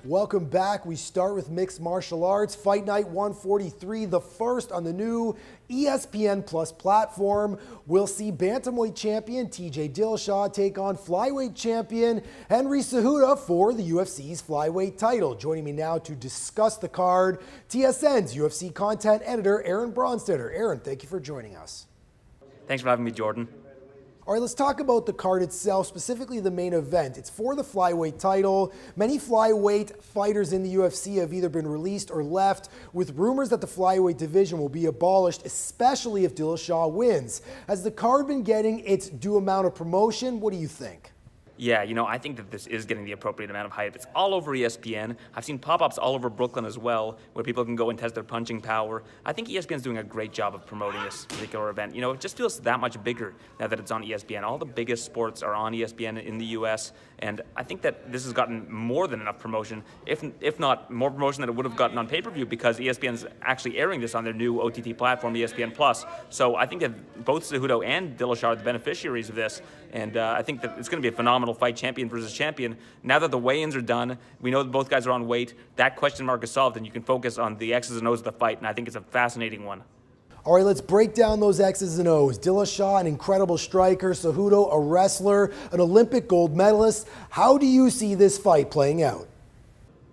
Welcome back. We start with mixed martial arts. Fight Night 143, the first on the new ESPN Plus platform. We'll see Bantamweight champion TJ Dillashaw take on Flyweight champion Henry Cejudo for the UFC's Flyweight title. Joining me now to discuss the card, TSN's UFC content editor, Aaron Bronsteter. Aaron, thank you for joining us. Thanks for having me, Jordan. All right, let's talk about the card itself, specifically the main event. It's for the Flyweight title. Many Flyweight fighters in the UFC have either been released or left, with rumors that the Flyweight division will be abolished, especially if Dillashaw wins. Has the card been getting its due amount of promotion? What do you think? Yeah, I think that this is getting the appropriate amount of hype. It's all over ESPN. I've seen pop-ups all over Brooklyn as well, where people can go and test their punching power. I think ESPN's doing a great job of promoting this particular event. It just feels that much bigger now that it's on ESPN. All the biggest sports are on ESPN in the US, and I think that this has gotten more than enough promotion, if not more promotion than it would have gotten on pay-per-view, because ESPN's actually airing this on their new OTT platform, ESPN Plus. So I think that both Cejudo and Dillashaw are the beneficiaries of this, and I think that it's going to be a phenomenal fight, champion versus champion. Now that the weigh-ins are done, we know that both guys are on weight, that question mark is solved, and you can focus on the X's and O's of the fight, and I think it's a fascinating one. All right, let's break down those X's and O's. Dillashaw, an incredible striker. Cejudo, a wrestler, an Olympic gold medalist. How do you see this fight playing out?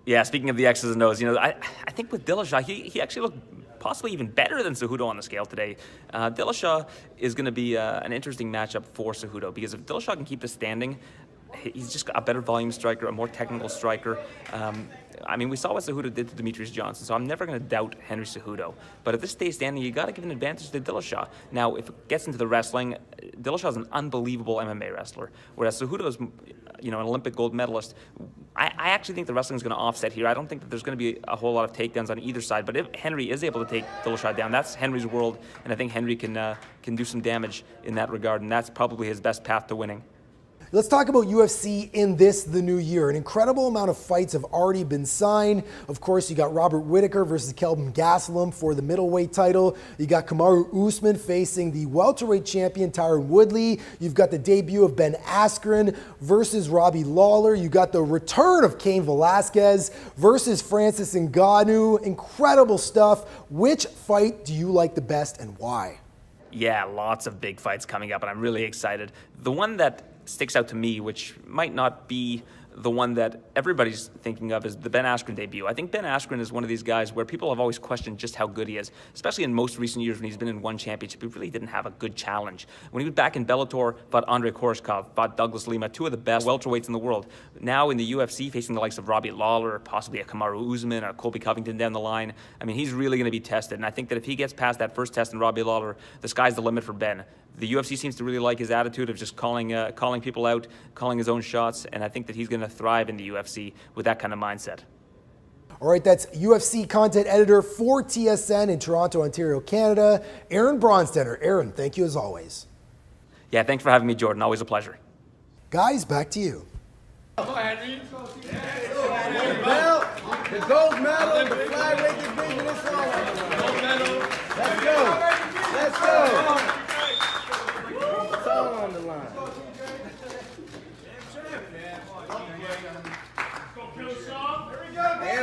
Yeah, speaking of the X's and O's, I think with Dillashaw, he actually looked possibly even better than Cejudo on the scale today. Dillashaw is going to be an interesting matchup for Cejudo, because if Dillashaw can keep this standing, he's just a better volume striker, a more technical striker. We saw what Cejudo did to Demetrius Johnson, so I'm never going to doubt Henry Cejudo. But if this stays standing, you got to give an advantage to Dillashaw. Now, if it gets into the wrestling, Dillashaw is an unbelievable MMA wrestler, whereas Cejudo is, an Olympic gold medalist. I actually think the wrestling is going to offset here. I don't think that there's going to be a whole lot of takedowns on either side. But if Henry is able to take Dillashaw down, that's Henry's world, and I think Henry can do some damage in that regard, and that's probably his best path to winning. Let's talk about UFC in the new year. An incredible amount of fights have already been signed. Of course, you got Robert Whittaker versus Kelvin Gastelum for the middleweight title. You got Kamaru Usman facing the welterweight champion Tyron Woodley. You've got the debut of Ben Askren versus Robbie Lawler. You got the return of Cain Velasquez versus Francis Ngannou. Incredible stuff. Which fight do you like the best and why? Yeah, lots of big fights coming up, and I'm really excited. The one that sticks out to me, which might not be the one that everybody's thinking of, is the Ben Askren debut. I think Ben Askren is one of these guys where people have always questioned just how good he is, especially in most recent years when he's been in one championship. He really didn't have a good challenge. When he was back in Bellator, fought Andre Koreshkov, fought Douglas Lima, two of the best welterweights in the world. Now in the UFC, facing the likes of Robbie Lawler, possibly a Kamaru Usman, or Colby Covington down the line, he's really going to be tested. And I think that if he gets past that first test in Robbie Lawler, the sky's the limit for Ben. The UFC seems to really like his attitude of just calling people out, calling his own shots, and I think that he's going to thrive in the UFC with that kind of mindset. All right, that's UFC content editor for TSN in Toronto, Ontario, Canada, Aaron Bronsteter. Aaron, thank you as always. Yeah, thanks for having me, Jordan. Always a pleasure. Guys, back to you. The gold medal, the flyweight division.